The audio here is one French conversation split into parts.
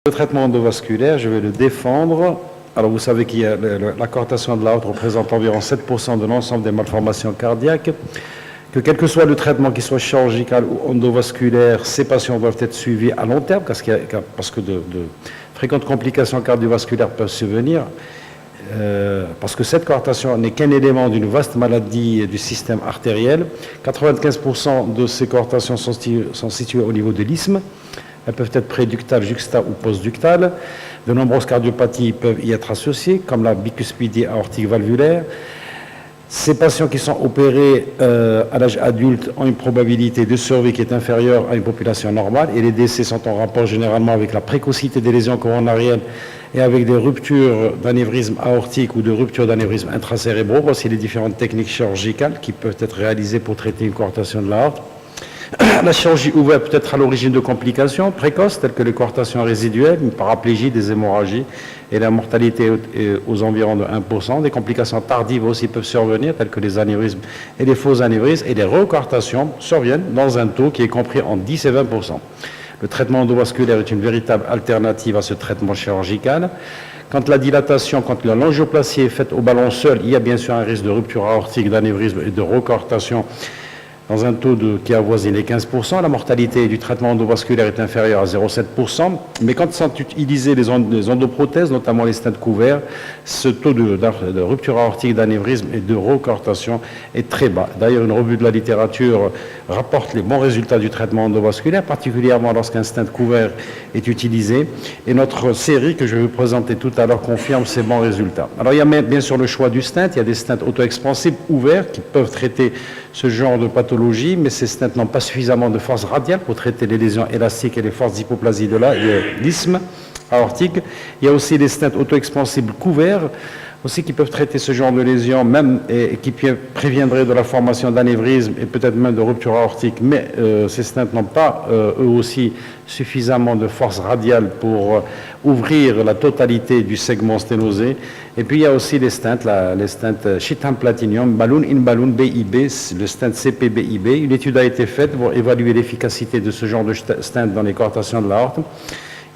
Le traitement endovasculaire, je vais le défendre. Alors, vous savez qu'il y a la coarctation de l'aorte représente environ 7% de l'ensemble des malformations cardiaques. Que quel que soit le traitement, qu'il soit chirurgical ou endovasculaire, ces patients doivent être suivis à long terme parce que de fréquentes complications cardiovasculaires peuvent survenir. Parce que cette coarctation n'est qu'un élément d'une vaste maladie du système artériel. 95% de ces coarctations sont situées au niveau de l'isthme. Elles peuvent être préductales, juxta ou postductales. De nombreuses cardiopathies peuvent y être associées, comme la bicuspidie aortique valvulaire. Ces patients qui sont opérés à l'âge adulte ont une probabilité de survie qui est inférieure à une population normale et les décès sont en rapport généralement avec la précocité des lésions coronariennes et avec des ruptures d'anévrisme aortique ou de ruptures d'anévrisme intracérébraux. Voici les différentes techniques chirurgicales qui peuvent être réalisées pour traiter une coarctation de l'aorte. La chirurgie ouverte peut être à l'origine de complications précoces telles que les coarctations résiduelles, une paraplégie, des hémorragies et la mortalité est aux environs de 1%. Des complications tardives aussi peuvent survenir telles que les anévrismes et les faux anévrismes et les recoarctations surviennent dans un taux qui est compris en 10 et 20%. Le traitement endovasculaire est une véritable alternative à ce traitement chirurgical. Quand la dilatation, quand l'angioplastie est faite au ballon seul, il y a bien sûr un risque de rupture aortique, d'anévrisme et de recoarctation dans un taux qui avoisine les 15%. La mortalité du traitement endovasculaire est inférieure à 0,7%. Mais quand sont utilisées les endoprothèses, notamment les stents couverts, ce taux de rupture aortique, d'anévrisme et de recoarctation est très bas. D'ailleurs, une revue de la littérature rapporte les bons résultats du traitement endovasculaire, particulièrement lorsqu'un stent couvert est utilisé. Et notre série que je vais vous présenter tout à l'heure confirme ces bons résultats. Alors, il y a bien sûr le choix du stent. Il y a des stents auto-expansifs ouverts qui peuvent traiter ce genre de pathologie, mais ces stents n'ont pas suffisamment de force radiale pour traiter les lésions élastiques et les forces d'hypoplasie de l'isthme aortique. Il y a aussi les stents auto-expansibles couverts, aussi qui peuvent traiter ce genre de lésions, même et qui préviendraient de la formation d'anévrisme et peut-être même de rupture aortique, mais ces stents n'ont pas eux aussi suffisamment de force radiale pour ouvrir la totalité du segment sténosé. Et puis il y a aussi les stents Shitham Platinum, Balloon in Balloon BIB, le stent CPBIB. Une étude a été faite pour évaluer l'efficacité de ce genre de stent dans les coarctations de l'aorte.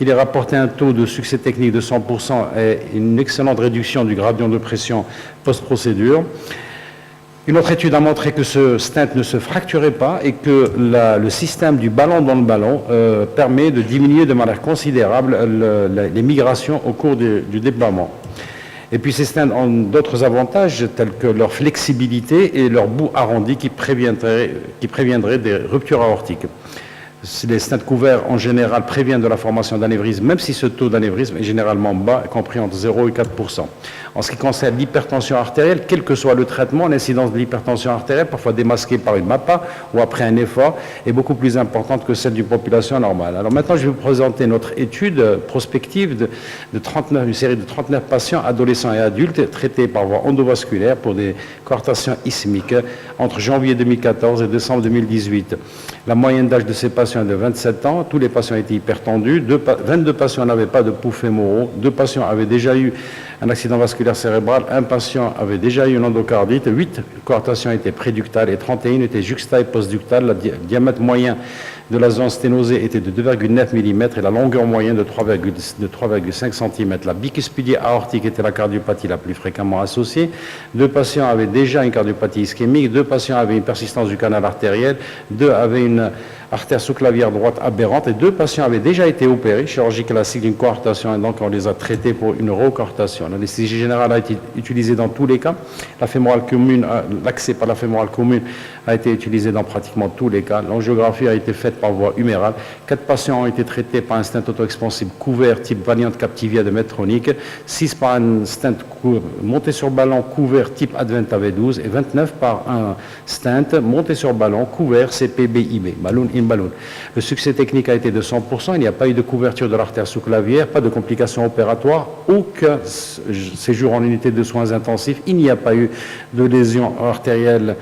Il est rapporté un taux de succès technique de 100% et une excellente réduction du gradient de pression post-procédure. Une autre étude a montré que ce stent ne se fracturait pas et que le système du ballon dans le ballon permet de diminuer de manière considérable les migrations au cours du déploiement. Et puis ces stents ont d'autres avantages tels que leur flexibilité et leur bout arrondi qui préviendraient des ruptures aortiques. Les stents couverts, en général, préviennent de la formation d'anévrisme, même si ce taux d'anévrisme est généralement bas, compris entre 0 et 4%. En ce qui concerne l'hypertension artérielle, quel que soit le traitement, l'incidence de l'hypertension artérielle, parfois démasquée par une MAPA ou après un effort, est beaucoup plus importante que celle d'une population normale. Alors maintenant, je vais vous présenter notre étude prospective une série de 39 patients, adolescents et adultes, traités par voie endovasculaire pour des coarctations isthmiques entre janvier 2014 et décembre 2018. La moyenne d'âge de ces patients est de 27 ans. Tous les patients étaient hypertendus. 22 patients n'avaient pas de pouls fémoraux. 2 patients avaient déjà eu un accident vasculaire cérébral. Un patient avait déjà eu une endocardite. 8 coarctations étaient préductales et 31 étaient juxta et postductales. Le diamètre moyen de la zone sténosée était de 2,9 mm et la longueur moyenne de 3,5 cm. La bicuspidie aortique était la cardiopathie la plus fréquemment associée. 2 patients avaient déjà une cardiopathie ischémique. 2 patients avaient une persistance du canal artériel. 2 avaient une artère sous-clavière droite aberrante et 2 patients avaient déjà été opérés, chirurgie classique d'une coarctation, et donc on les a traités pour une recoarctation. L'anesthésie générale a été utilisée dans tous les cas. L'accès par la fémorale commune a été utilisé dans pratiquement tous les cas. L'angiographie a été faite par voie humérale. 4 patients ont été traités par un stent auto-expansible couvert type variante Captivia de Medtronic, 6 par un stent monté sur ballon couvert type Adventa V12 et 29 par un stent monté sur ballon couvert CPBIB, Balloon in Balloon. Le succès technique a été de 100%, il n'y a pas eu de couverture de l'artère sous-clavière, pas de complications opératoires, aucun séjour en unité de soins intensifs, il n'y a pas eu de lésion artérielle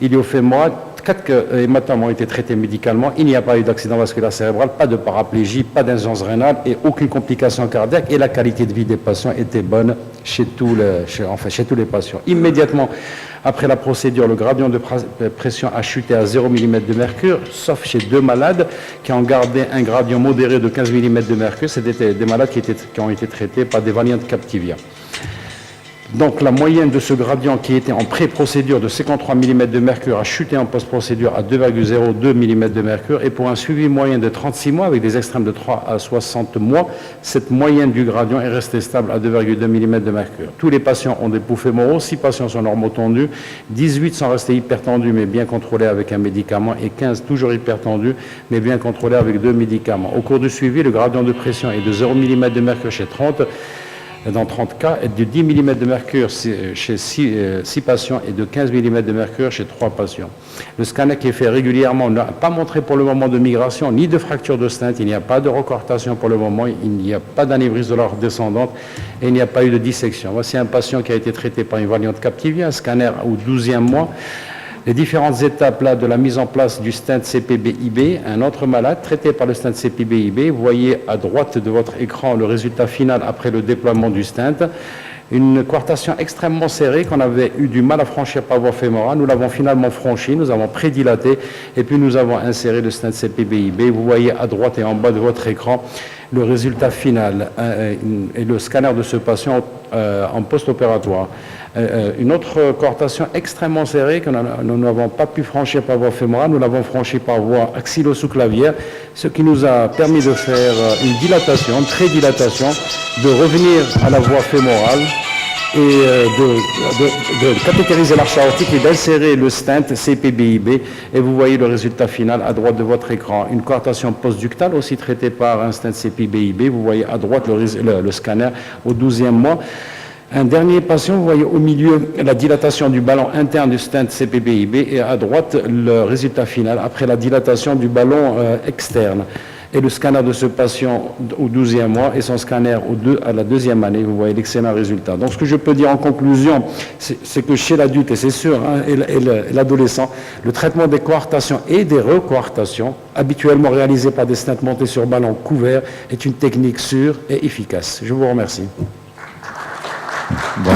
iliofémorale. 4 hématomes ont été traités médicalement. Il n'y a pas eu d'accident vasculaire cérébral, pas de paraplégie, pas d'insuffisance rénale et aucune complication cardiaque. Et la qualité de vie des patients était bonne chez tous les patients. Immédiatement après la procédure, le gradient de pression a chuté à 0 mm de mercure, sauf chez 2 malades qui ont gardé un gradient modéré de 15 mm de mercure. C'était des malades qui ont été traités par des variantes Captivia. Donc la moyenne de ce gradient qui était en pré-procédure de 53 mm de mercure a chuté en post-procédure à 2,02 mm de mercure et pour un suivi moyen de 36 mois avec des extrêmes de 3 à 60 mois, cette moyenne du gradient est restée stable à 2,2 mm de mercure. Tous les patients ont des pouls fémoraux, 6 patients sont normotendus, 18 sont restés hypertendus mais bien contrôlés avec un médicament et 15 toujours hypertendus mais bien contrôlés avec 2 médicaments. Au cours du suivi, le gradient de pression est de 0 mm de mercure chez 30 dans 30 cas, et de 10 mm de mercure chez 6 patients et de 15 mm de mercure chez 3 patients. Le scanner qui est fait régulièrement n'a pas montré pour le moment de migration ni de fracture de stent, il n'y a pas de recortation pour le moment, il n'y a pas d'anévrisme de l'aorte descendante et il n'y a pas eu de dissection. Voici un patient qui a été traité par une variante Captivia, un scanner au 12e mois. Les différentes étapes là, de la mise en place du stent CPB-IB, un autre malade traité par le stent CPB-IB. Vous voyez à droite de votre écran le résultat final après le déploiement du stent. Une coartation extrêmement serrée qu'on avait eu du mal à franchir par voie fémorale. Nous l'avons finalement franchi, nous avons prédilaté et puis nous avons inséré le stent CPB-IB. Vous voyez à droite et en bas de votre écran le résultat final et le scanner de ce patient en post-opératoire. Une autre coartation extrêmement serrée que nous n'avons pas pu franchir par voie fémorale, nous l'avons franchi par voie axillo-sous-clavière, ce qui nous a permis de faire une dilatation, une prédilatation, de revenir à la voie fémorale et de cathétériser l'arche aortique et d'insérer le stent CPB-IB. Et vous voyez le résultat final à droite de votre écran. Une coartation postductale aussi traitée par un stent CPB-IB. Vous voyez à droite le scanner au 12e mois. Un dernier patient, vous voyez au milieu la dilatation du ballon interne du stent CPB-IB et à droite le résultat final après la dilatation du ballon externe. Et le scanner de ce patient au 12e mois et son scanner à la 2e année, vous voyez l'excellent résultat. Donc ce que je peux dire en conclusion, c'est que chez l'adulte, et c'est sûr, hein, et l'adolescent, le traitement des coartations et des recoartations, habituellement réalisé par des stents montés sur ballon couvert, est une technique sûre et efficace. Je vous remercie. Bon.